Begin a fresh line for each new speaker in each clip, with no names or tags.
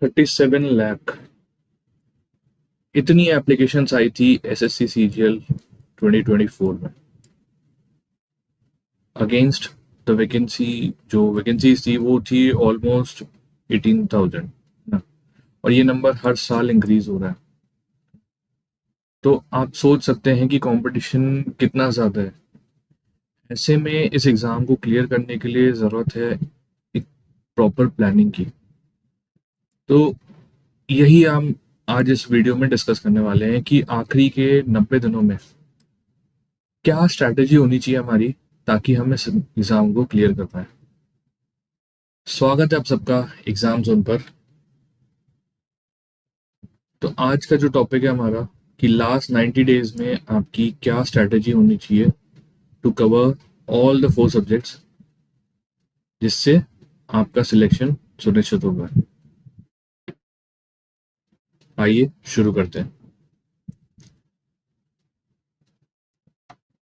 37 लाख इतनी एप्लीकेशंस आई थी SSC CGL 2024 में अगेंस्ट द वैकेंसी। जो वैकेंसीज थी वो थी ऑलमोस्ट 18,000 ना। और ये नंबर हर साल इंक्रीज हो रहा है। तो आप सोच सकते हैं कि कंपटीशन कितना ज़्यादा है। ऐसे में इस एग्ज़ाम को क्लियर करने के लिए ज़रूरत है एक प्रॉपर प्लानिंग की। तो यही हम आज इस वीडियो में डिस्कस करने वाले हैं कि आखिरी के 90 दिनों में क्या स्ट्रैटेजी होनी चाहिए हमारी ताकि हम इस एग्ज़ाम को क्लियर कर पाए। स्वागत है आप सबका एग्ज़ाम जोन पर। तो आज का जो टॉपिक है हमारा कि लास्ट 90 डेज में आपकी क्या स्ट्रैटेजी होनी चाहिए to cover all the 4 subjects, जिससे आपका सिलेक्शन सुनिश्चित होगा। आइए शुरू करते हैं।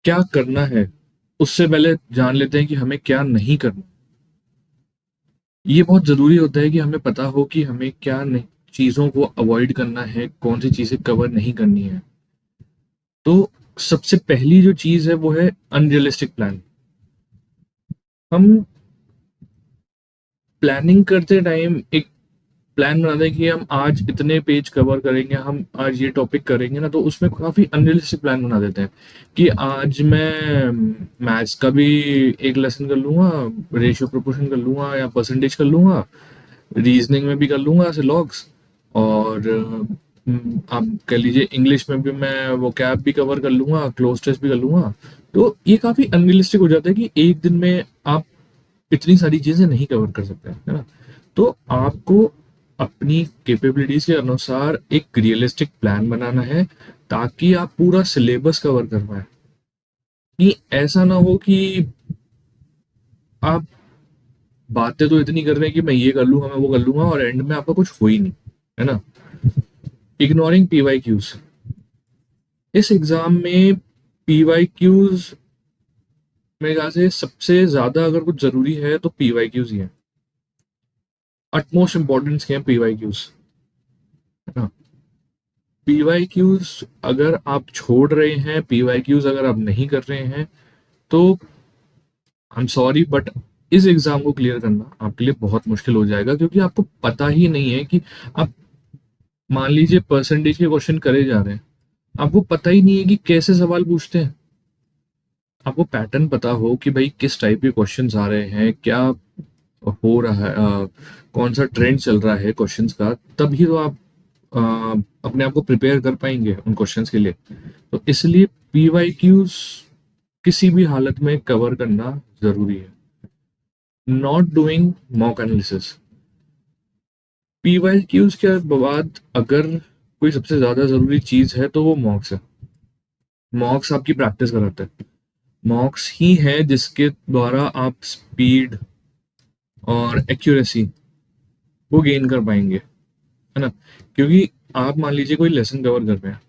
क्या करना है उससे पहले जान लेते हैं कि हमें क्या नहीं करना। ये बहुत ज़रूरी होता है कि हमें पता हो कि हमें क्या नहीं चीज़ों को अवॉइड करना है, कौन सी चीज़ें कवर नहीं करनी है। तो सबसे पहली जो चीज़ है वो है अनरियलिस्टिक प्लान। हम प्लानिंग करते टाइम एक प्लान बनाते हैं कि हम आज इतने पेज कवर करेंगे, हम आज ये टॉपिक करेंगे ना, तो उसमें काफ़ी अनरियलिस्टिक प्लान बना देते हैं कि आज मैं मैथ्स का भी एक लेसन कर लूँगा, रेशियो प्रोपोर्शन कर लूँगा या परसेंटेज कर लूँगा, रीजनिंग में भी कर लूँगा ऐसे लॉग्स, और आप कह लीजिए इंग्लिश में भी मैं वो कैब भी कवर कर लूँगा, क्लोज टेस्ट भी कर लूँगा। तो ये काफ़ी अनरियलिस्टिक हो जाता है कि एक दिन में आप इतनी सारी चीज़ें नहीं कवर कर सकते, है ना? तो आपको अपनी कैपेबिलिटीज के अनुसार एक रियलिस्टिक प्लान बनाना है ताकि आप पूरा सिलेबस कवर कर पाए। कि ऐसा ना हो कि आप बातें तो इतनी कर रहे हैं कि मैं ये कर लूंगा, मैं वो कर लूंगा, और एंड में आपका कुछ हो ही नहीं, है ना? Ignoring PYQs. इस एग्जाम में पीवाईक्यूज मेरे ख्याल से सबसे ज्यादा अगर कुछ जरूरी है तो पीवाईक्यूज ही है। अटमोस्ट इंपॉर्टेंस के हैं पीवाईक्यूज, है ना? पीवाईक्यूज अगर आप छोड़ रहे हैं, पीवाईक्यूज अगर आप नहीं कर रहे हैं, तो आई एम सॉरी बट इस एग्जाम को क्लियर करना आपके लिए बहुत मुश्किल हो जाएगा, क्योंकि आपको पता ही नहीं है कि आप मान लीजिए परसेंटेज के क्वेश्चन करे जा रहे हैं, आपको पता ही नहीं है कि कैसे सवाल पूछते हैं। आपको पैटर्न पता हो कि भाई किस टाइप के क्वेश्चंस आ रहे हैं, क्या हो रहा है, कौन सा ट्रेंड चल रहा है क्वेश्चंस का, तभी तो आप अ, अपने आप को प्रिपेयर कर पाएंगे उन क्वेश्चंस के लिए। तो इसलिए पीवाईक्यूज किसी भी हालत में कवर करना जरूरी है। Not doing mock analysis. PYQs के बाद अगर कोई सबसे ज्यादा जरूरी चीज है तो वो मॉक्स है। मॉक्स आपकी प्रैक्टिस कराता है। मॉक्स ही है जिसके द्वारा आप स्पीड और एक्यूरेसी वो गेन कर पाएंगे, है ना? क्योंकि आप मान लीजिए कोई लेसन कवर कर रहे हैं,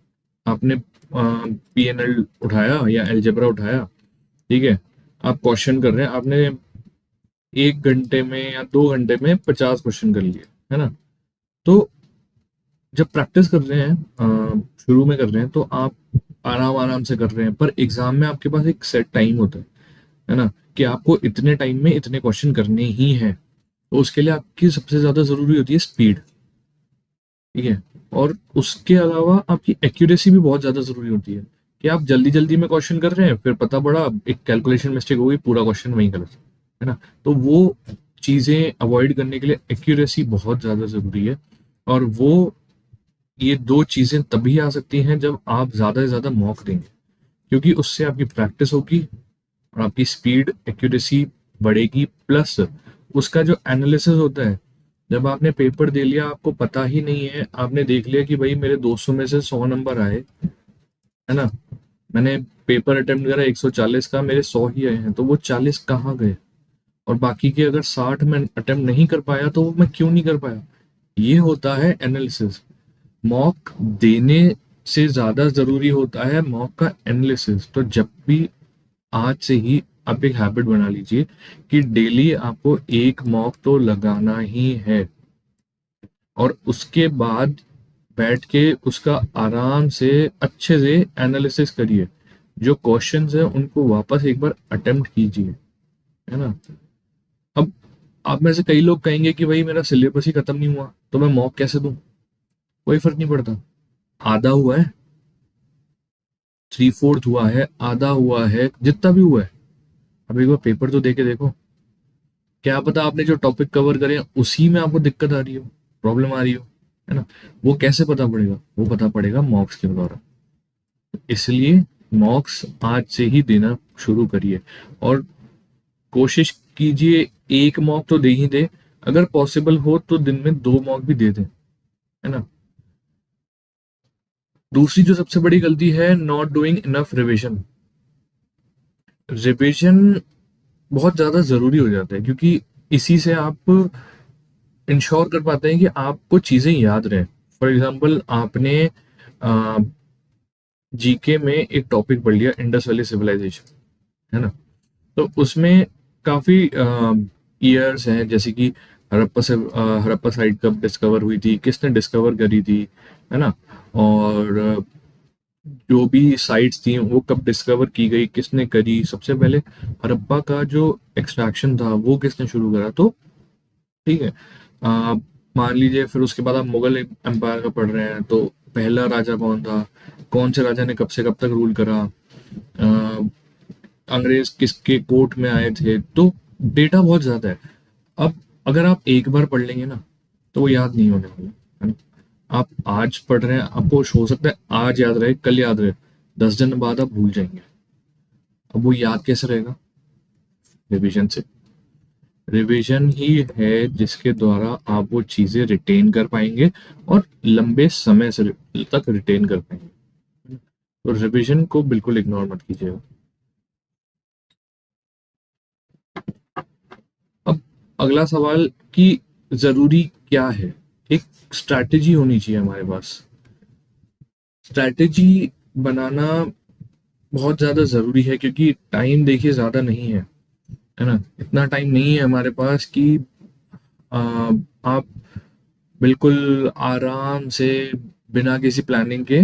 आपने पीएनएल उठाया या एलजेब्रा उठाया, ठीक है? आप क्वेश्चन कर रहे हैं, आपने 1 घंटे में या 2 घंटे में 50 क्वेश्चन कर लिए, है ना? तो जब प्रैक्टिस कर रहे हैं, शुरू में कर रहे हैं, तो आप आराम आराम से कर रहे हैं, पर एग्जाम में आपके पास एक सेट टाइम होता है ना? कि आपको इतने टाइम में इतने क्वेश्चन करने ही हैं। तो उसके लिए आपकी सबसे ज्यादा जरूरी होती है स्पीड, ठीक है? और उसके अलावा आपकी एक्यूरेसी भी बहुत ज्यादा जरूरी होती है कि आप जल्दी जल्दी में क्वेश्चन कर रहे हैं, फिर पता पड़ा एक कैलकुलेशन मिस्टेक हो गई, पूरा क्वेश्चन वहीं गलत, है ना? तो वो चीजें अवॉइड करने के लिए एक्यूरेसी बहुत ज्यादा जरूरी है। और वो ये दो चीजें तभी आ सकती हैं जब आप ज्यादा से ज्यादा मॉक देंगे, क्योंकि उससे आपकी प्रैक्टिस होगी और आपकी स्पीड एक्यूरेसी बढ़ेगी। प्लस उसका जो एनालिसिस होता है, जब आपने पेपर दे लिया, आपको पता ही नहीं है, आपने देख लिया कि भाई मेरे 200 में से 100 नंबर आए, है ना? मैंने पेपर अटेम्प्ट करा 140 का, मेरे 100 ही आए हैं, तो वो 40 कहाँ गए? और बाकी के अगर 60 में अटेम्प्ट नहीं कर पाया तो वो मैं क्यों नहीं कर पाया? ये होता है एनालिसिस। मॉक देने से ज्यादा जरूरी होता है मॉक का एनालिसिस। तो जब भी आज से ही आप एक हैबिट बना लीजिए कि डेली आपको एक मॉक तो लगाना ही है। और उसके बाद बैठ के उसका आराम से अच्छे से एनालिसिस करिए। जो क्वेश्चंस हैं उनको वापस एक बार अटेम्प्ट कीजिए, है ना। अब आप में से कई लोग कहेंगे कि भाई मेरा सिलेबस ही खत्म नहीं हुआ तो मैं मॉक कैसे दूं। कोई फर्क नहीं पड़ता। आधा हुआ है, थ्री फोर्थ हुआ है, आधा हुआ है, जितना भी हुआ है, अब एक बार पेपर तो दे के देखो। क्या पता आपने जो टॉपिक कवर करे उसी में आपको दिक्कत आ रही हो, प्रॉब्लम आ रही हो, है ना। वो कैसे पता पड़ेगा? वो पता पड़ेगा मॉक्स के द्वारा। इसलिए मॉक्स आज से ही देना शुरू करिए और कोशिश कीजिए एक मॉक तो दे ही दे। अगर पॉसिबल हो तो दिन में 2 मॉक भी दे दें, है ना। दूसरी जो सबसे बड़ी गलती है, not doing enough revision. Revision बहुत ज्यादा जरूरी हो जाता है क्योंकि इसी से आप इंश्योर कर पाते हैं कि आपको चीजें याद रहे। फॉर एग्जाम्पल आपने जीके में एक टॉपिक पढ़ लिया, इंडस वैली सिविलाइजेशन, है ना। तो उसमें काफी ईयर्स हैं, जैसे कि हड़प्पा साइट कब डिस्कवर हुई थी, किसने डिस्कवर करी थी, है ना। और जो भी साइट्स थी वो कब डिस्कवर की गई, किसने करी, सबसे पहले हड़प्पा का जो एक्सट्रैक्शन था वो किसने शुरू करा। तो ठीक है, मान लीजिए फिर उसके बाद आप मुगल एम्पायर का पढ़ रहे हैं तो पहला राजा कौन था, कौन से राजा ने कब से कब तक रूल करा, अंग्रेज किसके कोर्ट में आए थे। तो डेटा बहुत ज्यादा है। अब अगर आप एक बार पढ़ लेंगे ना तो वो याद नहीं होने वाला, है ना। आप आज पढ़ रहे हैं, आपको हो सकता है आज याद रहे, कल याद रहे, 10 दिन बाद आप भूल जाएंगे। अब वो याद कैसे रहेगा? रिवीजन से। रिवीजन ही है जिसके द्वारा आप वो चीजें रिटेन कर पाएंगे और लंबे समय से तक रिटेन कर पाएंगे। तो रिवीजन को बिल्कुल इग्नोर मत कीजिएगा। अब अगला सवाल कि जरूरी क्या है। एक स्ट्रैटेजी होनी चाहिए हमारे पास। स्ट्रैटेजी बनाना बहुत ज्यादा जरूरी है क्योंकि टाइम देखिए ज्यादा नहीं है ना। इतना टाइम नहीं है हमारे पास कि आ, आप बिल्कुल आराम से बिना किसी प्लानिंग के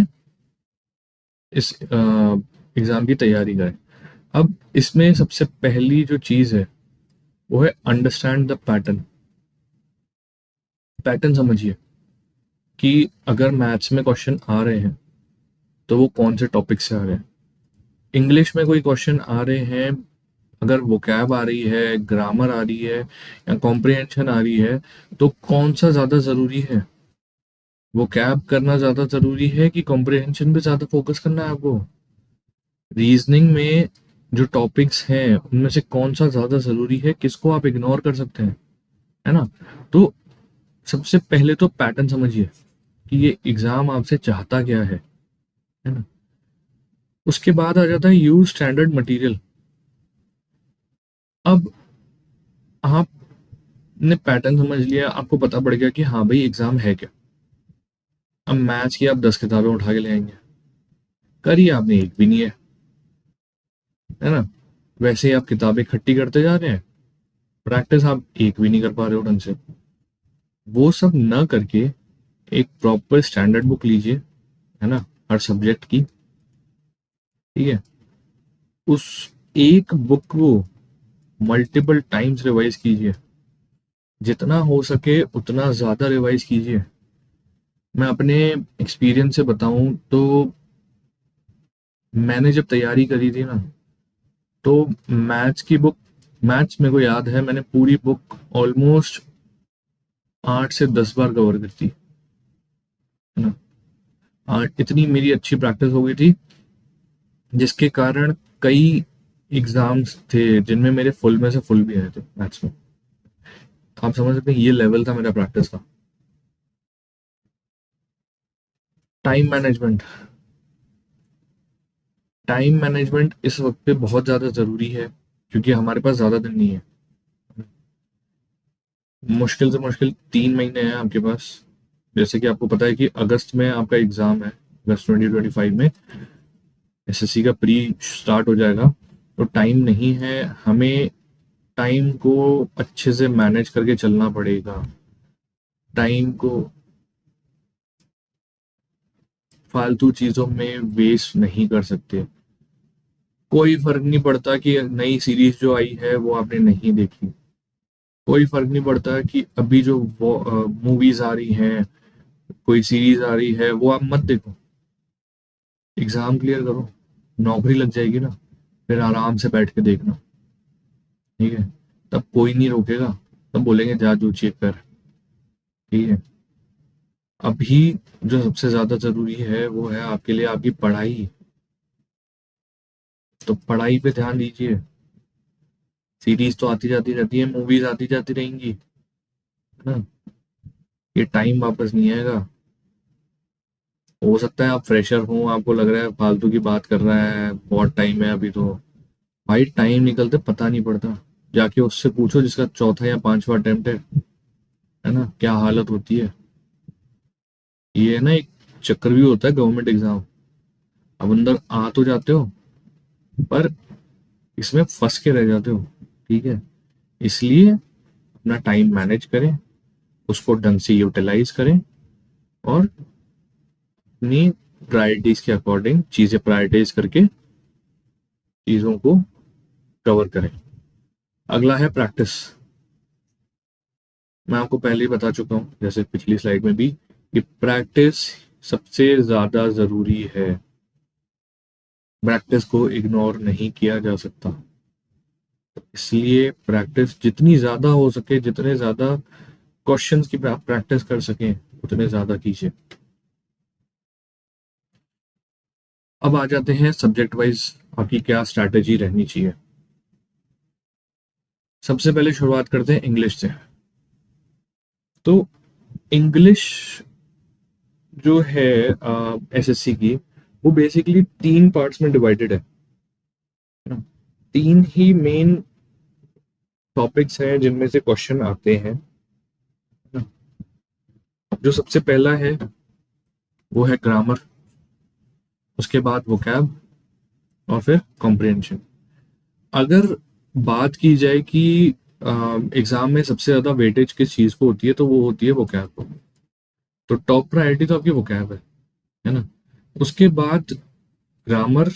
इस एग्जाम की तैयारी करें। अब इसमें सबसे पहली जो चीज है वो है अंडरस्टैंड द पैटर्न। पैटर्न समझिए कि अगर मैथ्स में क्वेश्चन आ रहे हैं तो वो कौन से टॉपिक से आ रहे हैं। इंग्लिश में कोई क्वेश्चन आ रहे हैं, अगर वोकैब आ रही है, ग्रामर आ रही है या कॉम्प्रिहेंशन आ रही है, तो कौन सा ज्यादा जरूरी है? वोकैब करना ज्यादा जरूरी है कि कॉम्प्रिहेंशन पे ज्यादा फोकस करना है आपको? रीजनिंग में जो टॉपिक्स हैं उनमें से कौन सा ज्यादा जरूरी है, किसको आप इग्नोर कर सकते हैं, है ना। तो सबसे पहले तो पैटर्न समझिए कि ये एग्जाम आपसे चाहता क्या है ना। उसके बाद आ जाता है यूज स्टैंडर्ड मटेरियल। अब आपने पैटर्न समझ लिया, आपको पता पड़ गया कि हाँ भाई एग्जाम है क्या। अब मैथ्स की आप 10 किताबें उठा के ले आएंगे, करिए आपने एक भी नहीं है ना। वैसे ही आप किताबें इकट्ठी करते जा रहे हैं, प्रैक्टिस आप एक भी नहीं कर पा रहे हो ढंग से। वो सब न करके एक प्रॉपर स्टैंडर्ड बुक लीजिए, है ना, हर सब्जेक्ट की। ठीक है, उस एक बुक को मल्टीपल टाइम्स रिवाइज कीजिए, जितना हो सके उतना ज्यादा रिवाइज कीजिए। मैं अपने एक्सपीरियंस से बताऊं तो मैंने जब तैयारी करी थी ना तो मैथ्स की बुक, मैथ्स मेरे को याद है मैंने पूरी बुक ऑलमोस्ट 8 से 10 बार कवर करती, है ना। इतनी मेरी अच्छी प्रैक्टिस हो गई थी जिसके कारण कई एग्जाम्स थे जिनमें मेरे फुल में से फुल भी आए थे मैथ्स में। आप समझ सकते हैं ये लेवल था मेरा प्रैक्टिस का। Time management. टाइम मैनेजमेंट इस वक्त पे बहुत ज्यादा जरूरी है क्योंकि हमारे पास ज्यादा दिन नहीं है। मुश्किल से मुश्किल 3 महीने हैं आपके पास। जैसे कि आपको पता है कि अगस्त में आपका एग्जाम है, अगस्त 2025 में एसएससी का प्री स्टार्ट हो जाएगा। तो टाइम नहीं है, हमें टाइम को अच्छे से मैनेज करके चलना पड़ेगा। टाइम को फालतू चीजों में वेस्ट नहीं कर सकते। कोई फर्क नहीं पड़ता कि नई सीरीज जो आई है वो आपने नहीं देखी, कोई फर्क नहीं पड़ता कि अभी जो मूवीज आ रही हैं, कोई सीरीज आ रही है, वो आप मत देखो। एग्जाम क्लियर करो, नौकरी लग जाएगी ना, फिर आराम से बैठ के देखना। ठीक है, तब कोई नहीं रोकेगा, तब बोलेंगे जा जो चेक कर। ठीक है, अभी जो सबसे ज्यादा जरूरी है वो है आपके लिए आपकी पढ़ाई। तो पढ़ाई पे ध्यान दीजिए। सीरीज तो आती जाती रहती है, मूवीज आती जाती रहेंगी, है ना। ये टाइम वापस नहीं आएगा। हो सकता है आप फ्रेशर हो, आपको लग रहा है फालतू की बात कर रहा है, बहुत टाइम है अभी तो। भाई टाइम निकलते पता नहीं पड़ता। जाके उससे पूछो जिसका चौथा या पांचवा अटेम्प्ट है ना, क्या हालत होती है। ये ना एक चक्कर भी होता है गवर्नमेंट एग्जाम। अब अंदर आ तो जाते हो, पर इसमें फंस के रह जाते हो। ठीक है, इसलिए अपना टाइम मैनेज करें, उसको ढंग से यूटिलाइज करें, और अपनी प्रायोरिटीज के अकॉर्डिंग चीजें प्रायोरिटाइज करके चीजों को कवर करें। अगला है प्रैक्टिस। मैं आपको पहले ही बता चुका हूं, जैसे पिछली स्लाइड में भी, कि प्रैक्टिस सबसे ज्यादा जरूरी है। प्रैक्टिस को इग्नोर नहीं किया जा सकता। इसलिए प्रैक्टिस जितनी ज्यादा हो सके, जितने ज्यादा क्वेश्चंस की आप प्रैक्टिस कर सकें, उतने ज्यादा कीजिए। अब आ जाते हैं सब्जेक्ट वाइज आपकी क्या स्ट्रैटेजी रहनी चाहिए। सबसे पहले शुरुआत करते हैं इंग्लिश से। तो इंग्लिश जो है एसएससी की, वो बेसिकली तीन पार्ट्स में डिवाइडेड है ना। तीन ही मेन टॉपिक्स हैं जिनमें से क्वेश्चन आते हैं ना। जो सबसे पहला है वो है ग्रामर, उसके बाद वोकैब, और फिर कॉम्प्रिहेंशन। अगर बात की जाए कि एग्जाम में सबसे ज्यादा वेटेज किस चीज को होती है, तो वो होती है वोकैब को। तो टॉप प्रायोरिटी तो आपकी वोकैब है ना। उसके बाद ग्रामर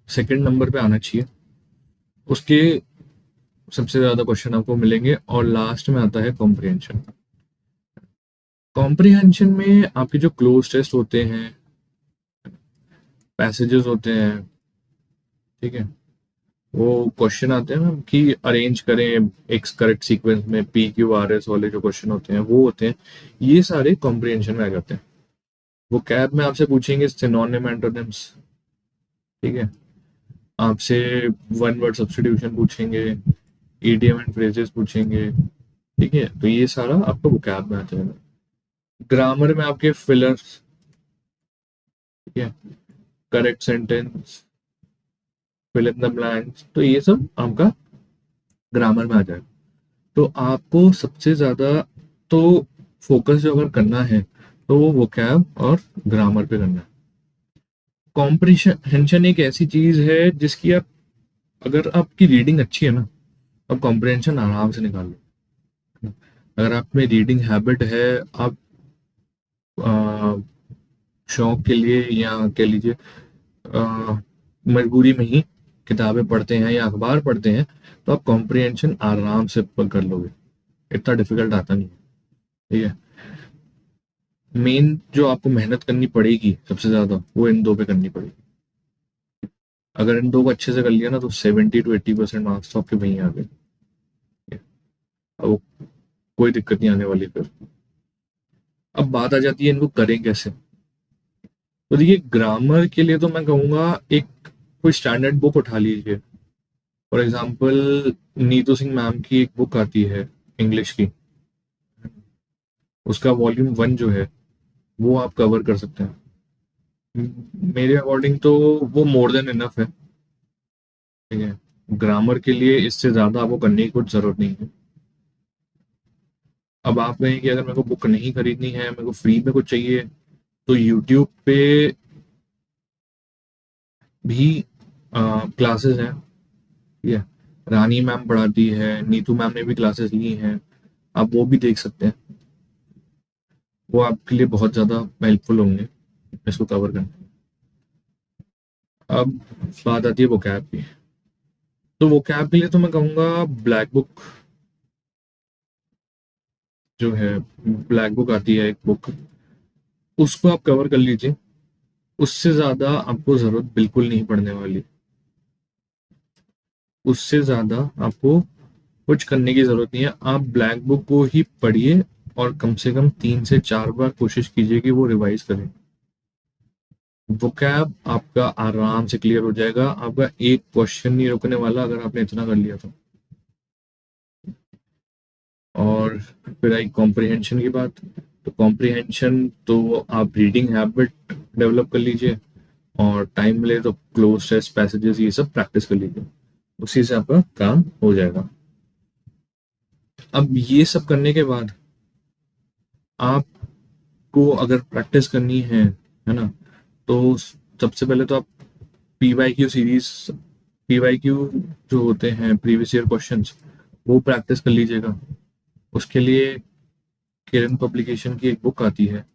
सेकंड नंबर पे आना चाहिए, उसके सबसे ज्यादा क्वेश्चन आपको मिलेंगे, और लास्ट में आता है कॉम्प्रिहेंशन। कॉम्प्रिहेंशन में आपके जो क्लोज टेस्ट होते हैं, पैसेजेस होते हैं, ठीक है, वो क्वेश्चन आते हैं ना कि अरेंज करें एक करेक्ट सीक्वेंस में, पी क्यू आर एस वाले जो क्वेश्चन होते हैं वो होते हैं, ये सारे कॉम्प्रिहेंशन में आ जाते हैं। वो कैब में आपसे पूछेंगे सिनोनिम एंटोनिम्स, ठीक है, आपसे वन वर्ड सब्स्टिट्यूशन पूछेंगे, ईडियम एंड फ्रेजेस पूछेंगे। ठीक है, तो ये सारा आपका वोकैब में आ जाएगा। ग्रामर में आपके फिलर्स, ठीक है, correct sentence, fill in the blanks, तो ये सब आपका ग्रामर में आ जाएगा। तो आपको सबसे ज्यादा तो फोकस जो अगर करना है, तो वो वोकैब और ग्रामर पे करना है। कॉम्प्रिहेंशन एक ऐसी चीज है जिसकी आप, अगर आपकी रीडिंग अच्छी है ना, आप कॉम्प्रिहेंशन आराम से निकाल लो। अगर आप में रीडिंग हैबिट है, आप शौक के लिए या कह लीजिए मजबूरी में ही किताबें पढ़ते हैं या अखबार पढ़ते हैं, तो आप कॉम्प्रिहेंशन आराम से कर लोगे, इतना डिफिकल्ट आता नहीं है। ठीक है, मेन जो आपको मेहनत करनी पड़ेगी सबसे ज्यादा, वो इन दो पे करनी पड़ेगी। अगर इन दो को अच्छे से कर लिया ना, तो 70 to 80% मार्क्स तो आपके वहीं आ गए। अब वो कोई दिक्कत नहीं आने वाली फिर। अब बात आ जाती है इनको करें कैसे। तो देखिए, ग्रामर के लिए तो मैं कहूँगा एक कोई स्टैंडर्ड बुक उठा लीजिए। For example Neetu Singh ma'am की एक बुक आती है इंग्लिश की, उसका वॉल्यूम 1 जो है वो आप कवर कर सकते हैं। मेरे अकॉर्डिंग तो वो मोर देन इनफ है। ठीक है, ग्रामर के लिए इससे ज्यादा आपको करने की कुछ जरूरत नहीं है। अब आप कहें कि अगर मेरे को बुक नहीं खरीदनी है, मेरे को फ्री में कुछ चाहिए, तो यूट्यूब पे भी क्लासेस हैं। ठीक है, रानी मैम पढ़ाती है, नीतू मैम ने भी क्लासेस ली हैं, आप वो भी देख सकते हैं। वो आपके लिए बहुत ज़्यादा हेल्पफुल होंगे इसको कवर करने में। अब बात आती है वोकैब की। तो वोकैब के लिए तो मैं कहूँगा ब्लैक बुक जो है, ब्लैक बुक आती है एक बुक, उसको आप कवर कर लीजिए। उससे ज़्यादा आपको ज़रूरत बिल्कुल नहीं पड़ने वाली। उससे ज़्यादा आपको कुछ करने की ज़रूरत नहीं है। आप ब्लैक बुक को ही पढ़िए और कम से कम 3 से 4 बार कोशिश कीजिए कि वो रिवाइज़ करें। वोकैब आपका आराम से क्लियर हो जाएगा, आपका एक क्वेश्चन नहीं रुकने वाला अगर आपने इतना कर लिया तो। और फिर आई कॉम्प्रिहेंशन की बात। तो कॉम्प्रिहेंशन तो आप रीडिंग हैबिट डेवलप कर लीजिए, और टाइम मिले तो क्लोज टेस्ट पैसेजेस ये सब प्रैक्टिस कर लीजिए, उसी से आपका काम हो जाएगा। अब ये सब करने के बाद आपको अगर प्रैक्टिस करनी है ना, तो सबसे पहले तो आप पीवाईक्यू सीरीज, पीवाईक्यू जो होते हैं प्रीवियस ईयर क्वेश्चंस, वो प्रैक्टिस कर लीजिएगा। उसके लिए किरण पब्लिकेशन की एक बुक आती है,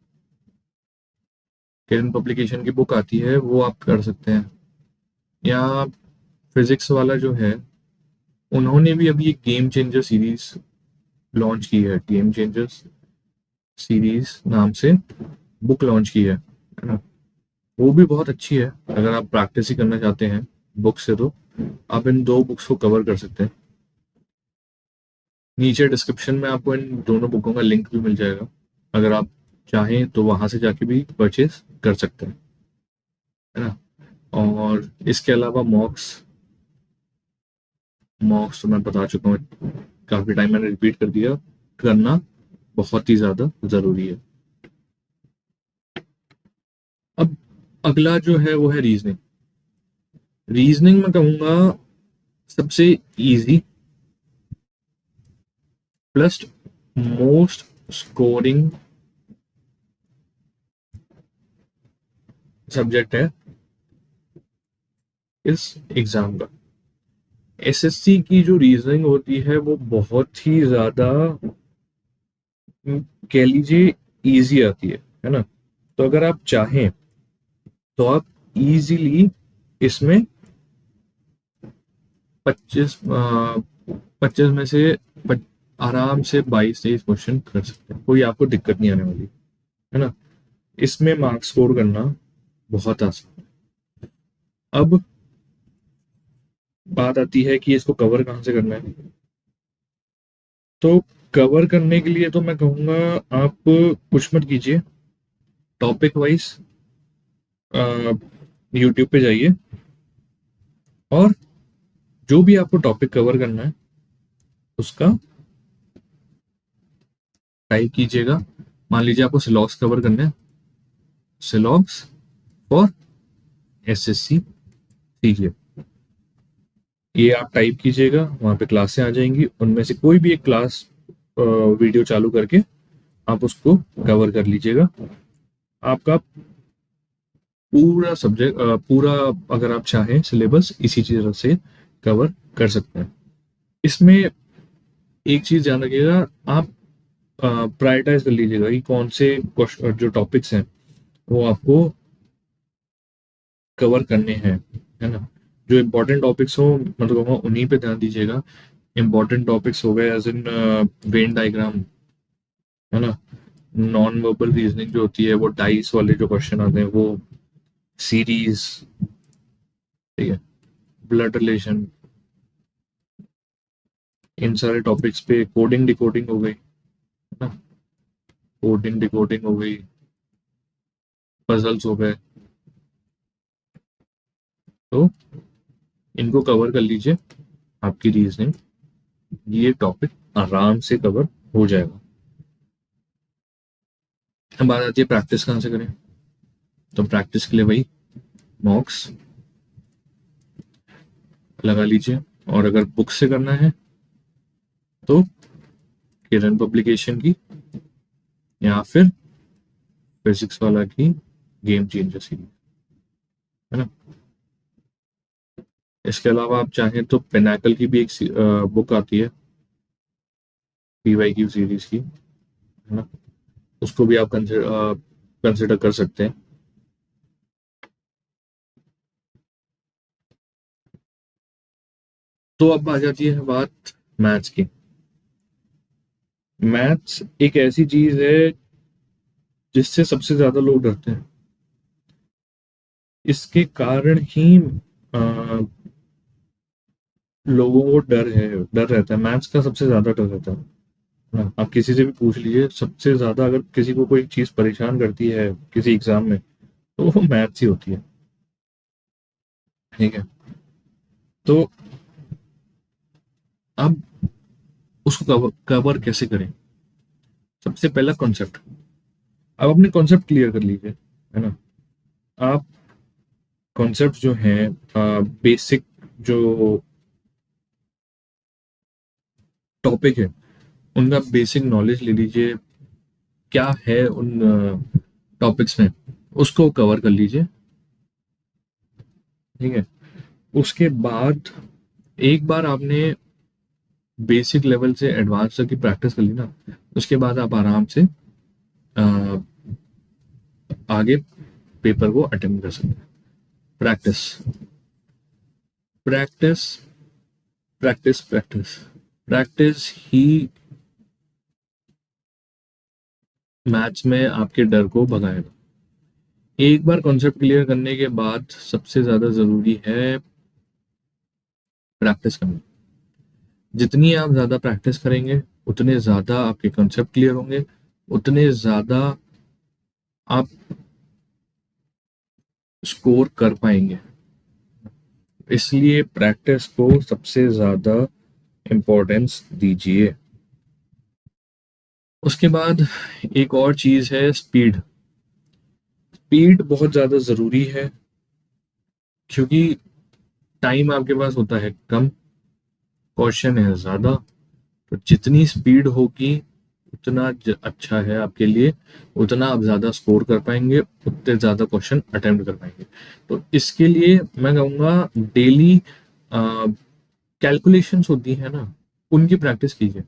किरण पब्लिकेशन की बुक आती है, वो आप कर सकते हैं। या फिजिक्स वाला जो है, उन्होंने भी अभी एक गेम चेंजर सीरीज लॉन्च की है, गेम चेंजर्स सीरीज नाम से बुक लॉन्च की है ना। वो भी बहुत अच्छी है। अगर आप प्रैक्टिस ही करना चाहते हैं बुक से, तो आप इन दो बुक्स को कवर कर सकते हैं। नीचे डिस्क्रिप्शन में आपको इन दोनों बुकों का लिंक भी मिल जाएगा, अगर आप चाहें तो वहां से जाके भी परचेज कर सकते हैं, है ना। और इसके अलावा मॉक्स, मॉक्स तो मैं बता चुका हूँ, काफी टाइम मैंने रिपीट कर दिया, करना बहुत ही ज्यादा जरूरी है। अब अगला जो है वो है रीजनिंग। रीजनिंग में कहूंगा सबसे easy plus most scoring subject है इस एग्जाम का। एसएससी की जो रीजनिंग होती है वो बहुत ही ज्यादा, कह लीजिए, इजी आती है ना। तो अगर आप चाहें तो आप इजीली इसमें 25 25 में से पच- आराम से 22-23 क्वेश्चन कर सकते हैं, कोई आपको दिक्कत नहीं आने वाली, है ना। इसमें मार्क्स स्कोर करना बहुत आसान है। अब बात आती है कि इसको कवर कहाँ से करना है। तो कवर करने के लिए तो मैं कहूँगा आप कुछ मत कीजिए, टॉपिक वाइज यूट्यूब पे जाइए, और जो भी आपको टॉपिक कवर करना है उसका टाइप कीजिएगा। मान लीजिए आपको सिलॉक्स कवर करना है, सिलॉक्स फॉर एसएससी सीजीएल, ये आप टाइप कीजिएगा, वहां पे क्लासें आ जाएंगी, उनमें से कोई भी एक क्लास वीडियो चालू करके आप उसको कवर कर लीजिएगा। आपका पूरा सब्जेक्ट, पूरा, अगर आप चाहें सिलेबस इसी तरह से कवर कर सकते हैं। इसमें एक चीज ध्यान रखिएगा, आप प्रायोरिटाइज कर लीजिएगा कि कौन से जो टॉपिक्स हैं वो आपको कवर करने हैं, है ना। जो इम्पोर्टेंट टॉपिक्स हो, मतलब कहूँगा उन्हीं पे ध्यान दीजिएगा। इम्पोर्टेंट टॉपिक्स हो गए एज इन वेन डायग्राम, है ना। नॉन वर्बल रीजनिंग जो होती है, वो डाइस वाले जो क्वेश्चन आते हैं वो, सीरीज, ठीक है, ब्लड रिलेशन, इन सारे टॉपिक्स पे, कोडिंग डिकोडिंग हो गई, है ना, कोडिंग डिकोडिंग हो गई, पजल्स हो गए, तो इनको कवर कर लीजिए। आपकी रीजनिंग, ये टॉपिक आराम से कवर हो जाएगा। अब बात आती है प्रैक्टिस कहाँ से करें। तो प्रैक्टिस के लिए वही मॉक्स लगा लीजिए, और अगर बुक से करना है तो किरण पब्लिकेशन की, या फिर फिजिक्स वाला की गेम चेंजर सीरीज, है ना। इसके अलावा आप चाहें तो पिनाकल की भी एक बुक आती है, पीवाईक्यू सीरीज की, है ना। उसको भी आप कंसिडर कर सकते हैं। तो अब आ जाती है बात मैथ्स की। मैथ्स एक ऐसी चीज है जिससे सबसे ज्यादा लोग डरते हैं। इसके कारण ही लोगों को डर रहता है, मैथ्स का सबसे ज्यादा डर रहता है ना। आप किसी से भी पूछ लीजिए, सबसे ज्यादा अगर किसी को कोई चीज परेशान करती है किसी एग्जाम में, तो वो मैथ्स ही होती है। ठीक है। तो अब उसको कवर कैसे करें? सबसे पहला कॉन्सेप्ट, आप अपने कॉन्सेप्ट क्लियर कर लीजिए, है ना। आप कॉन्सेप्ट जो है, बेसिक जो टॉपिक है उनका बेसिक नॉलेज ले लीजिए, क्या है उन टॉपिक्स में, उसको कवर कर लीजिए। ठीक है। उसके बाद एक बार आपने बेसिक लेवल से एडवांस तक की प्रैक्टिस कर ली ना, उसके बाद आप आराम से अ, आगे पेपर को अटेम्प्ट कर सकते हैं। Practice practice practice practice practice ही मैथ्स में आपके डर को भगाएगा। एक बार कॉन्सेप्ट क्लियर करने के बाद सबसे ज्यादा जरूरी है प्रैक्टिस करना। जितनी आप ज्यादा प्रैक्टिस करेंगे उतने ज्यादा आपके कॉन्सेप्ट क्लियर होंगे, उतने ज्यादा आप स्कोर कर पाएंगे। इसलिए प्रैक्टिस को सबसे ज्यादा इम्पोर्टेंस दीजिए। उसके बाद एक और चीज है स्पीड। स्पीड बहुत ज्यादा जरूरी है, क्योंकि टाइम आपके पास होता है कम, क्वेश्चन है ज्यादा। तो जितनी स्पीड होगी उतना अच्छा है आपके लिए, उतना आप ज्यादा स्कोर कर पाएंगे, उतने ज्यादा क्वेश्चन अटेम्प्ट कर पाएंगे। तो इसके लिए मैं कहूँगा डेली कैलकुलेशंस होती है ना, उनकी प्रैक्टिस कीजिए,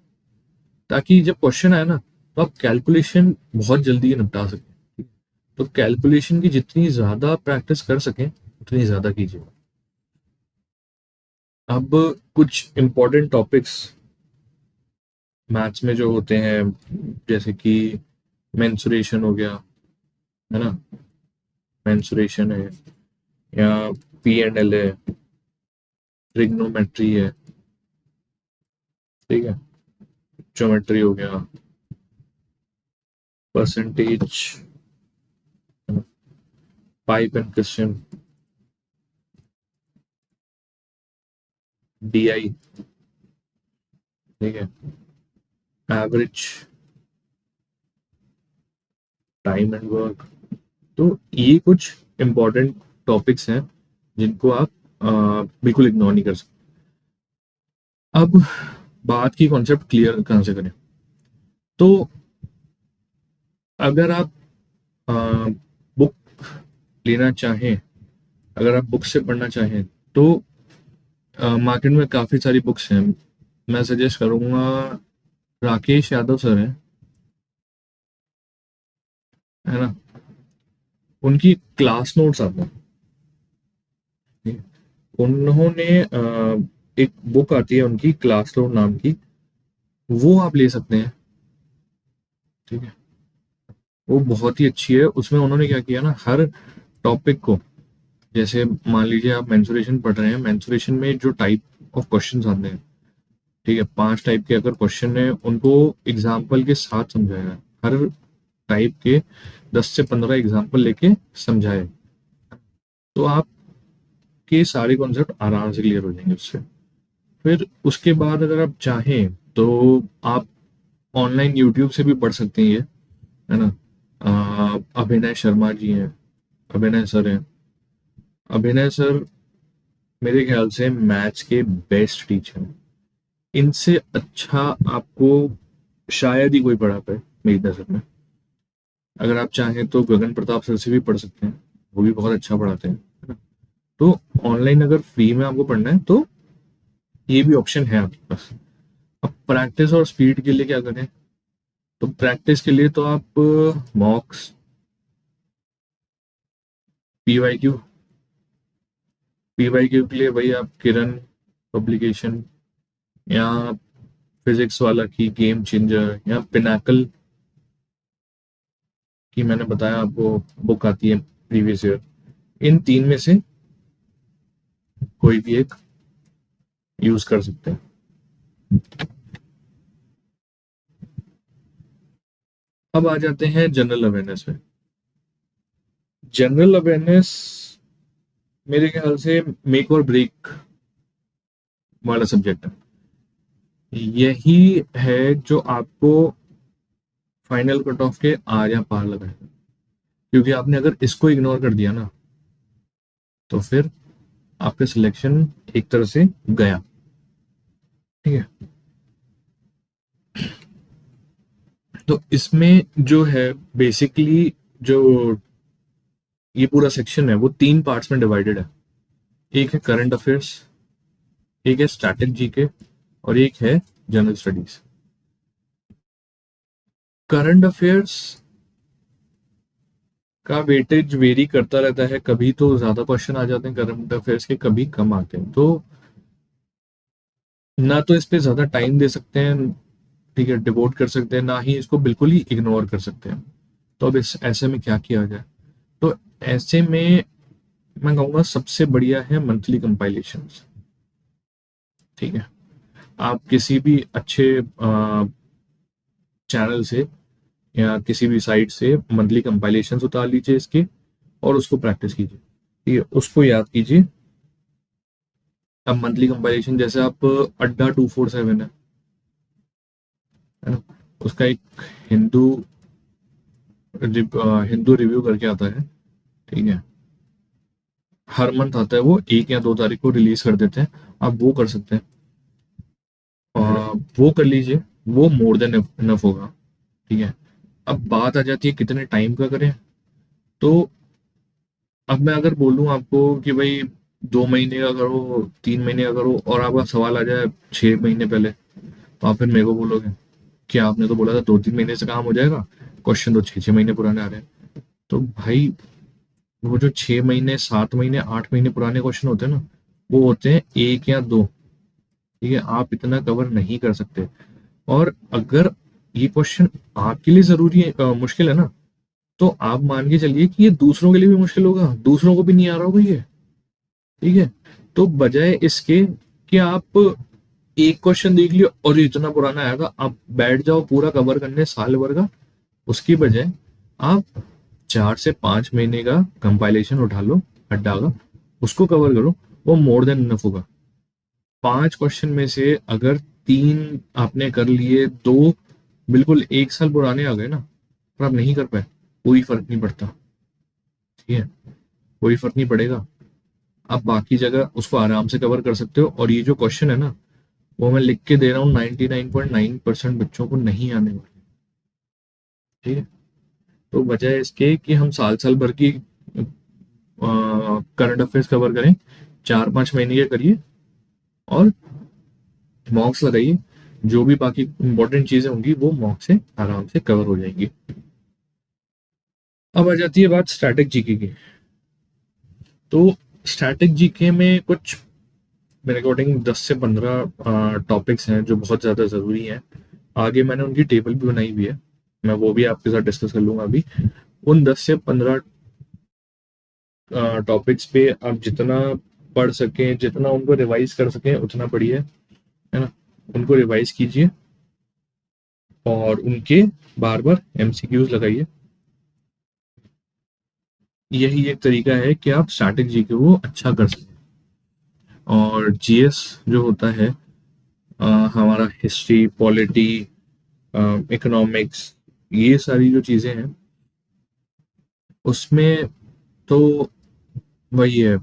ताकि जब क्वेश्चन आए ना तो आप कैलकुलेशन बहुत जल्दी निपटा सकें। तो कैलकुलेशन की जितनी ज्यादा प्रैक्टिस कर सकें उतनी ज्यादा कीजिए। अब कुछ इंपॉर्टेंट टॉपिक्स मैथ्स में जो होते हैं, जैसे कि मेंसुरेशन हो गया, है ना। मेंसुरेशन है, या P&L है, ट्रिग्नोमेट्री है, ठीक है, ज्योमेट्री हो गया, percentage, pipe and question, DI, ठीक है, एवरेज, टाइम एंड वर्क। तो ये कुछ इंपॉर्टेंट टॉपिक्स हैं जिनको आप बिल्कुल इग्नोर नहीं कर सकते। अब बात की कॉन्सेप्ट क्लियर कहाँ से करें? तो अगर आप बुक लेना चाहें, अगर आप बुक से पढ़ना चाहें, तो मार्केट में काफ़ी सारी बुक्स हैं। मैं सजेस्ट करूँगा, राकेश यादव सर हैं, है ना, उनकी क्लास नोट्स आते हैं। ठीक है? उन्होंने एक बुक आती है उनकी, क्लास नोट नाम की, वो आप ले सकते हैं। ठीक है। वो बहुत ही अच्छी है। उसमें उन्होंने क्या किया ना, हर टॉपिक को, जैसे मान लीजिए आप मेंसुरेशन पढ़ रहे हैं, मेंसुरेशन में जो टाइप ऑफ क्वेश्चंस आते हैं, ठीक है, 5 टाइप के अगर क्वेश्चन है उनको एग्जाम्पल के साथ समझाया है। हर टाइप के 10 से 15 एग्जाम्पल लेके समझाए, तो आपके सारे कॉन्सेप्ट आराम से क्लियर हो जाएंगे उससे। फिर उसके बाद अगर आप चाहें तो आप ऑनलाइन यूट्यूब से भी पढ़ सकते हैं ये, है ना। अभिनय शर्मा जी हैं, अभिनय सर हैं। अभिनय सर मेरे ख्याल से मैथ्स के बेस्ट टीचर हैं। इनसे अच्छा आपको शायद ही कोई पढ़ा पाए मेरी नजर में। अगर आप चाहें तो गगन प्रताप सर से भी पढ़ सकते हैं, वो भी बहुत अच्छा पढ़ाते हैं, है ना। तो ऑनलाइन अगर फ्री में आपको पढ़ना है तो ये भी ऑप्शन है आपके पास। अब प्रैक्टिस और स्पीड के लिए क्या करें? तो प्रैक्टिस के लिए तो आप मॉक्स, पीवाईक्यू, पीवाईक्यू के लिए भाई आप किरण पब्लिकेशन, या फिजिक्स वाला की गेम चेंजर, या पिनाकल की मैंने बताया आपको बुक आती है प्रीवियस ईयर, इन तीन में से कोई भी एक यूज कर सकते हैं। अब आ जाते हैं जनरल अवेयरनेस में। जनरल अवेयरनेस मेरे ख्याल से मेक और ब्रेक वाला सब्जेक्ट है। यही है जो आपको फाइनल कट ऑफ के आर या पार लगाएगा, क्योंकि आपने अगर इसको इग्नोर कर दिया ना तो फिर आपका सिलेक्शन एक तरह से गया। ठीक है, तो इसमें जो है बेसिकली जो ये पूरा सेक्शन है वो तीन पार्ट्स में डिवाइडेड है। एक है करंट अफेयर्स, एक है स्टैटिक जीके, और एक है जनरल स्टडीज। करंट अफेयर्स का वेटेज वेरी करता रहता है, कभी तो ज्यादा क्वेश्चन आ जाते हैं करंट अफेयर्स के, कभी कम आते हैं, तो ना तो इस पे ज्यादा टाइम दे सकते हैं, ठीक है, डिवोट कर सकते हैं, ना ही इसको बिल्कुल ही इग्नोर कर सकते हैं। तो अब इस ऐसे में क्या किया जाए? तो ऐसे में मैं कहूँगा सबसे बढ़िया है मंथली कंपाइलेशंस। ठीक है, आप किसी भी अच्छे चैनल से या किसी भी साइट से मंथली कंपाइलेशंस उतार लीजिए इसके, और उसको प्रैक्टिस कीजिए। ठीक है, उसको याद कीजिए। अब मंथली कंपाइलेशन जैसे आप अड्डा 247 है ना, उसका एक हिंदू हिंदू रिव्यू करके आता है। ठीक है, हर मंथ आता है, वो 1 या 2 तारीख को रिलीज कर देते हैं। आप वो कर सकते हैं, वो कर लीजिए, वो मोर देन इनफ होगा। ठीक है, अब बात आ जाती है कितने टाइम का करें। तो अब मैं अगर बोलूं आपको कि भाई 2 महीने का करो, 3 महीने का करो, और आपका सवाल आ जाए 6 महीने पहले, तो आप फिर मेरे को बोलोगे कि आपने तो बोला था 2-3 महीने से काम हो जाएगा, क्वेश्चन तो 6-6 महीने पुराने आ रहे हैं। तो भाई वो जो 6 महीने, 7 महीने, 8 महीने पुराने क्वेश्चन होते हैं ना, वो होते हैं 1 या 2। ठीक है, आप इतना कवर नहीं कर सकते। और अगर ये क्वेश्चन आपके लिए जरूरी है, मुश्किल है ना, तो आप मान के चलिए कि ये दूसरों के लिए भी मुश्किल होगा, दूसरों को भी नहीं आ रहा होगा ये। ठीक है, तो बजाय इसके कि आप एक क्वेश्चन देख लियो और ये इतना पुराना आएगा, आप बैठ जाओ पूरा कवर करने साल भर का, उसकी बजाय आप 4 से 5 महीने का कंपाइलेशन उठा लो अड्डा का, उसको कवर करो, वो मोर देन इनफ होगा। 5 क्वेश्चन में से अगर 3 आपने कर लिए, 2 बिल्कुल 1 साल पुराने आ गए ना, और आप नहीं कर पाए, कोई फर्क नहीं पड़ता। ठीक है, कोई फर्क नहीं पड़ेगा, आप बाकी जगह उसको आराम से कवर कर सकते हो। और ये जो क्वेश्चन है ना, वो मैं लिख के दे रहा हूँ 99.9% बच्चों को नहीं आने वाले। ठीक है, तो वजह इसके कि हम साल साल भर की करंट अफेयर्स कवर करें, 4-5 महीने के करिए, और मॉक्स लगाइए, जो भी बाकी इंपॉर्टेंट चीजें होंगी वो मॉक से आराम से कवर हो जाएंगी। अब आ जाती है बात स्टैटिक जीके की। तो स्टैटिक जीके में कुछ मेरे अकॉर्डिंग 10 से 15 टॉपिक्स हैं जो बहुत ज़्यादा ज़रूरी हैं। आगे मैंने उनकी टेबल भी बनाई हुई है, मैं वो भी आपके साथ डिस्कस कर लूंगा अभी। उन 10 से 15 टॉपिक्स पे आप जितना पढ़ सकें, जितना उनको रिवाइज कर सकें, उतना पढ़िए, है ना, उनको रिवाइज कीजिए, और उनके बार बार एमसीक्यूज लगाइए। यही एक तरीका है कि आप स्टैटिक जीके को अच्छा कर सकें। और जीएस जो होता है, हमारा हिस्ट्री, पॉलिटी, इकोनॉमिक्स, ये सारी जो चीजें हैं उसमें तो वही है,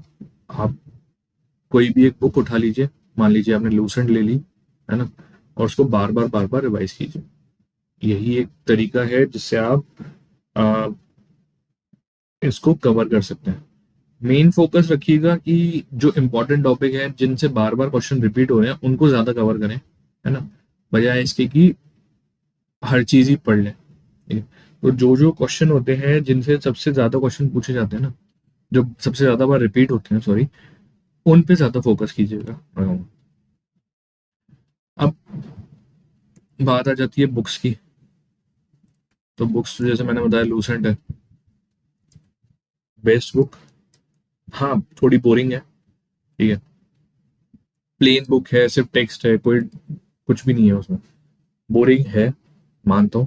आप कोई भी एक बुक उठा लीजिए, मान लीजिए आपने लूसेंट ले ली, है ना, और उसको बार बार रिवाइज कीजिए। यही एक तरीका है जिससे आप आ, इसको कवर कर सकते हैं। मेन फोकस रखिएगा कि जो इंपॉर्टेंट टॉपिक है, जिनसे बार बार क्वेश्चन रिपीट हो रहे हैं, उनको ज्यादा कवर करें, है ना, बजाय इसके कि हर चीज ही पढ़ लें, ठीक है। तो जो जो क्वेश्चन होते हैं जिनसे सबसे ज्यादा क्वेश्चन पूछे जाते हैं ना, जो सबसे ज्यादा बार रिपीट होते हैं, सॉरी, उन पे ज्यादा फोकस कीजिएगा। अब बात आ जाती है बुक्स की। तो बुक्स जैसे मैंने बताया, लूसेंट है बेस्ट बुक। हाँ, थोड़ी बोरिंग है, ठीक है। प्लेन बुक है, सिर्फ टेक्स्ट है, कोई कुछ भी नहीं है उसमें, बोरिंग है, मानता हूँ।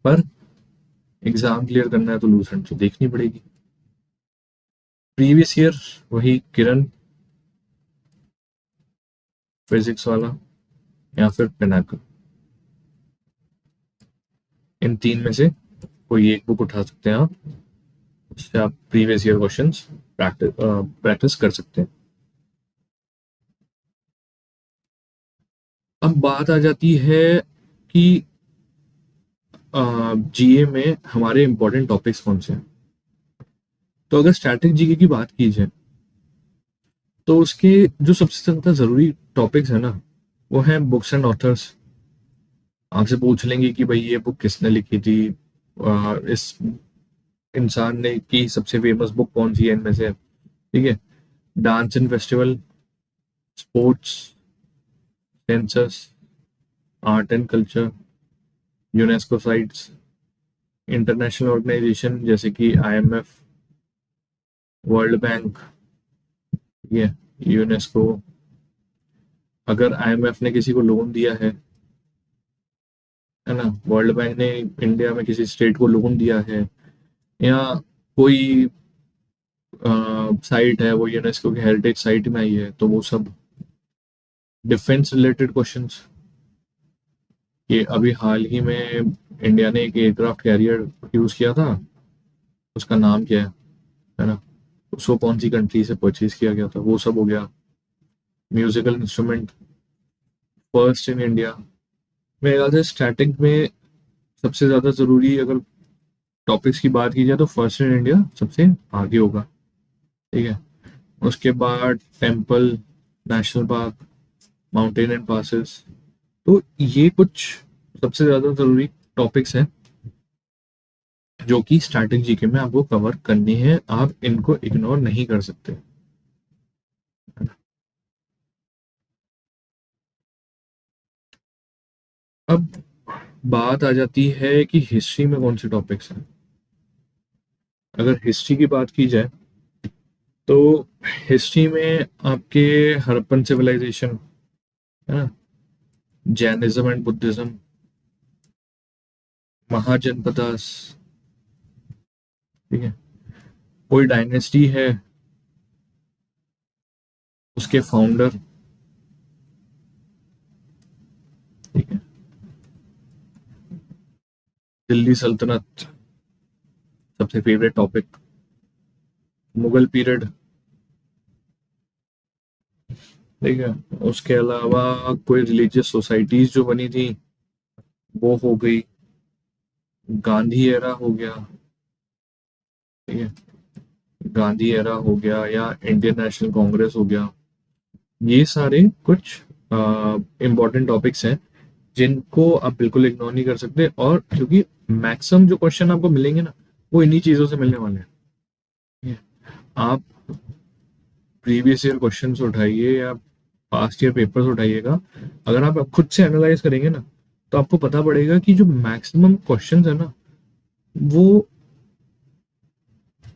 पर एग्जाम क्लियर करना है तो लूसेंट तो देखनी पड़ेगी। प्रीवियस ईयर वही किरण, फिजिक्स वाला, या फिर पिनाकल, इन तीन में से कोई एक बुक उठा सकते हैं आप, उससे आप प्रीवियस ईयर क्वेश्चंस प्रैक्टिस कर सकते हैं। अब बात आ जाती है कि जीए में हमारे इंपॉर्टेंट टॉपिक्स कौन से हैं। तो अगर स्टैटिक जीके की बात की जाए, तो उसके जो सबसे ज्यादा जरूरी टॉपिक्स है ना, वो है बुक्स एंड ऑथर्स। आपसे पूछ लेंगे कि भाई ये बुक किसने लिखी थी, इस इंसान ने की सबसे फेमस बुक कौन सी है इनमें से, ठीक है। Dance and festival, sports, census, art and culture, UNESCO sites, international organization जैसे कि आईएमएफ, वर्ल्ड बैंक, ठीक है, यूनेस्को। अगर आईएमएफ ने किसी को लोन दिया है ना, वर्ल्ड बैंक ने इंडिया में किसी स्टेट को लोन दिया है, या कोई साइट है वो यूनेस्को की हेरिटेज साइट में आई है, तो वो सब। डिफेंस रिलेटेड क्वेश्चंस, ये अभी हाल ही में इंडिया ने एक एयरक्राफ्ट कैरियर यूज किया था, उसका नाम क्या है ना, उसको कौन सी कंट्री से परचेज किया गया था, वो सब हो गया। Musical instrument first in India. मेरे ख्याल से स्टैटिक में सबसे ज्यादा जरूरी अगर टॉपिक्स की बात की जाए तो फर्स्ट इन इंडिया सबसे आगे होगा, ठीक है। उसके बाद temple, national park, mountain and passes. तो ये कुछ सबसे ज्यादा जरूरी टॉपिक्स हैं जो कि स्टैटिक जीके में आपको कवर करनी है, आप इनको इग्नोर नहीं कर सकते। अब बात आ जाती है कि हिस्ट्री में कौन से टॉपिक्स हैं। अगर हिस्ट्री की बात की जाए तो हिस्ट्री में आपके हड़प्पन सिविलाइजेशन, है ना, जैनिज्म एंड बुद्धिज्म, महाजनपदास, ठीक है, कोई डायनेस्टी है, उसके फाउंडर, ठीक है, दिल्ली सल्तनत, सबसे फेवरेट टॉपिक, मुगल पीरियड, ठीक है। उसके अलावा कोई रिलीजियस सोसाइटीज जो बनी थी वो हो गई, गांधी एरा हो गया, ठीक है, गांधी एरा हो गया, या इंडियन नेशनल कांग्रेस हो गया। ये सारे कुछ इंपॉर्टेंट टॉपिक्स हैं जिनको आप बिल्कुल इग्नोर नहीं कर सकते, और क्योंकि मैक्सिमम जो क्वेश्चन आपको मिलेंगे ना, वो इन्हीं चीजों से मिलने वाले हैं, ठीक है। आप प्रीवियस ईयर क्वेश्चंस उठाइए या पास्ट ईयर पेपर्स उठाइएगा, अगर आप खुद से एनालाइज करेंगे ना, तो आपको पता पड़ेगा कि जो मैक्सिमम क्वेश्चंस है ना, वो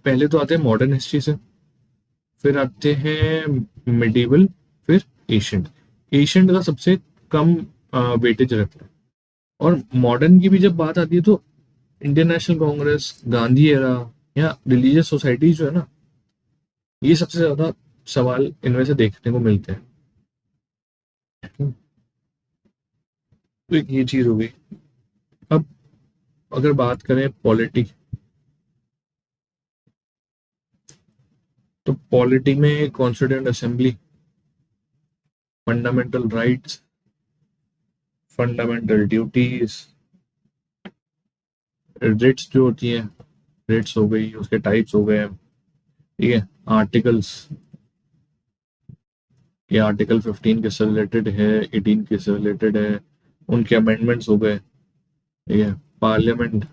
पहले तो आते हैं मॉडर्न हिस्ट्री से, फिर आते हैं मिडिवल, फिर एशियंट। एशियंट का सबसे कम वेटेज रहता है। और मॉडर्न की भी जब बात आती है तो Indian national Congress, Gandhi era, या रिलीजियस सोसाइटी जो है ना, ये सबसे ज्यादा सवाल इनमें से देखने को मिलते हैं। तो एक ये चीज हो गई। अब अगर बात करें पॉलिटी, तो पॉलिटी में constituent assembly, fundamental rights, fundamental duties, writs जो होती हैं, रिट्स हो गई, उसके टाइप्स हो गए, ठीक है, आर्टिकल्स, ये आर्टिकल 15 किससे रिलेटेड है, 18 किससे रिलेटेड है, उनके अमेंडमेंट्स हो गए, ठीक है। पार्लियामेंट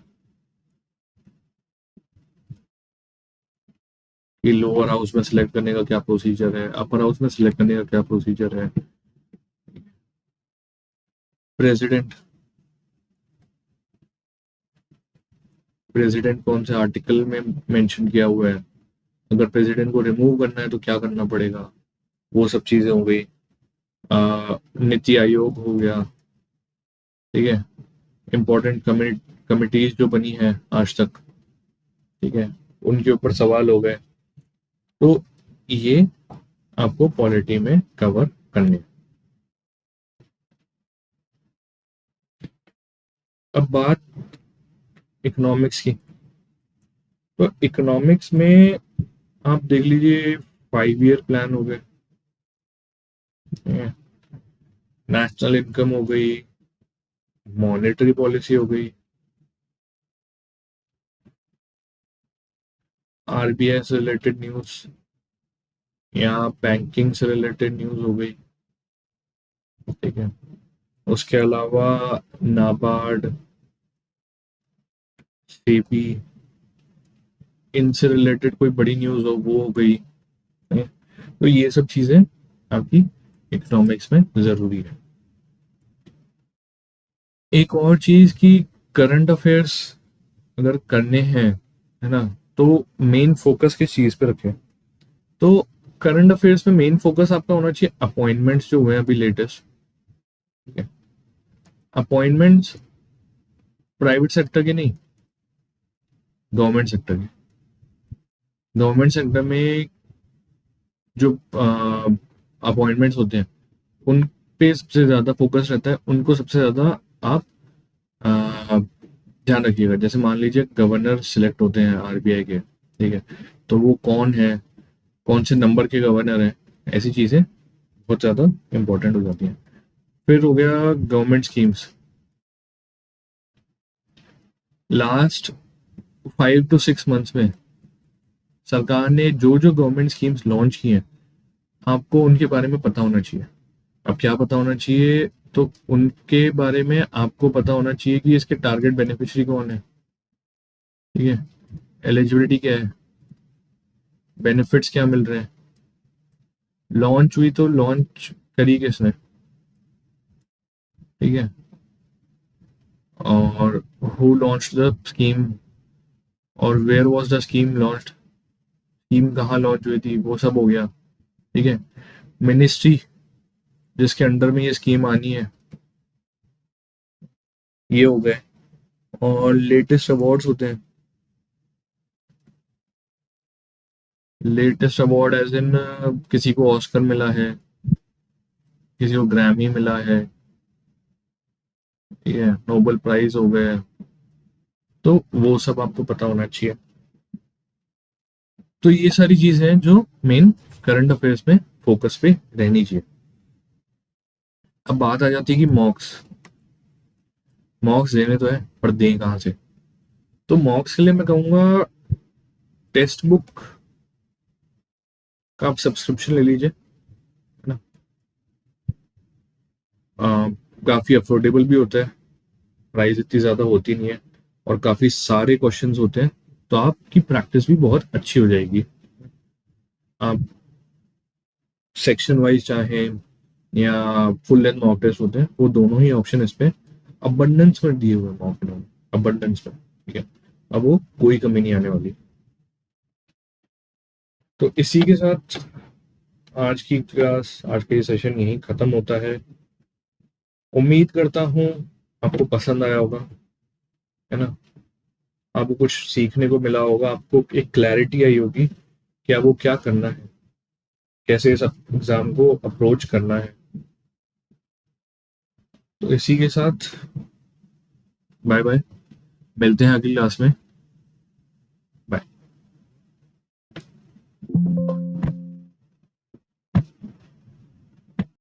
की लोअर हाउस में सिलेक्ट करने का क्या प्रोसीजर है, अपर हाउस में सिलेक्ट करने का क्या प्रोसीजर है। प्रेसिडेंट, प्रेसिडेंट कौन से आर्टिकल में मेंशन किया हुआ है, अगर प्रेसिडेंट को रिमूव करना है तो क्या करना पड़ेगा, वो सब चीजें हो गई। नीति आयोग हो गया। ठीक है। इंपॉर्टेंट कमिटीज जो बनी है आज तक, ठीक है, उनके ऊपर सवाल हो गए। तो ये आपको पॉलिटी में कवर करने हैं। अब बात इकोनॉमिक्स की। तो इकोनॉमिक्स में आप देख लीजिए, 5 ईयर प्लान हो गए, नेशनल इनकम हो गई, मॉनेटरी पॉलिसी हो गई, आरबीआई से रिलेटेड न्यूज या बैंकिंग से रिलेटेड न्यूज हो गई। ठीक है। उसके अलावा नाबार्ड, सेबी, इनसे रिलेटेड कोई बड़ी न्यूज हो वो हो गई। तो ये सब चीजें आपकी इकोनॉमिक्स में जरूरी है। एक और चीज की, करंट अफेयर्स अगर करने हैं, है ना, तो मेन फोकस किस चीज पे रखें। तो करंट अफेयर्स में मेन फोकस आपका होना चाहिए अपॉइंटमेंट्स जो हुए हैं अभी लेटेस्ट। ठीक है। अपॉइंटमेंट्स प्राइवेट सेक्टर के नहीं, गवर्नमेंट सेक्टर के। गवर्नमेंट सेक्टर में जो अपॉइंटमेंट्स होते हैं उन पे सबसे ज्यादा फोकस रहता है, उनको सबसे ज्यादा आप अ, ध्यान रखिएगा। जैसे मान लीजिए गवर्नर सिलेक्ट होते हैं आरबीआई के, ठीक है, तो वो कौन है, कौन से नंबर के गवर्नर हैं, ऐसी चीजें बहुत ज्यादा इंपॉर्टेंट हो जाती हैं। फिर हो गया government schemes. Last 5 to 6 months में सरकार ने जो जो गवर्नमेंट स्कीम्स लॉन्च की हैं, आपको उनके बारे में पता होना चाहिए। अब क्या पता होना चाहिए, तो उनके बारे में आपको पता होना चाहिए कि इसके टारगेट बेनिफिशियरी कौन है। ठीक है। एलिजिबिलिटी क्या है, बेनिफिट्स क्या मिल रहे हैं, लॉन्च हुई तो लॉन्च करी किसने। ठीक है। और हु लॉन्च द स्कीम, और where was the scheme launched, scheme कहाँ लॉन्च हुई थी, वो सब हो गया। ठीक है। मिनिस्ट्री जिसके अंडर में ये स्कीम आनी है, ये हो गए। और लेटेस्ट अवार्ड्स होते हैं, लेटेस्ट अवार्ड एज इन किसी को ऑस्कर मिला है, किसी को ग्रैमी मिला है, ठीक है, नोबेल प्राइज हो गए। तो वो सब आपको पता होना चाहिए। तो ये सारी चीजें हैं जो मेन करंट अफेयर्स में फोकस पे रहनी चाहिए। अब बात आ जाती है कि मॉक्स, मॉक्स देने तो है पर दें कहाँ से। तो मॉक्स के लिए मैं कहूँगा टेक्स्ट बुक का आप सब्सक्रिप्शन ले लीजिए, है ना। काफ़ी अफोर्डेबल भी होता है, प्राइस इतनी ज़्यादा होती नहीं है, और काफ़ी सारे क्वेश्चंस होते हैं, तो आपकी प्रैक्टिस भी बहुत अच्छी हो जाएगी। आप सेक्शन वाइज चाहें या फुल लेंथ मॉक टेस्ट होते हैं, वो दोनों ही ऑप्शन इस पे अबंडेंस में दिए हुए मॉक में, अबंडेंस में। ठीक है। अब वो कोई कमी नहीं आने वाली। तो इसी के साथ आज की क्लास, आज का ये सेशन यहीं खत्म होता है। उम्मीद करता हूँ आपको पसंद आया होगा, है ना, आपको कुछ सीखने को मिला होगा, आपको एक क्लैरिटी आई होगी कि आपको क्या करना है, कैसे इस एग्जाम को अप्रोच करना है। तो इसी के साथ बाय बाय, मिलते हैं अगली क्लास में।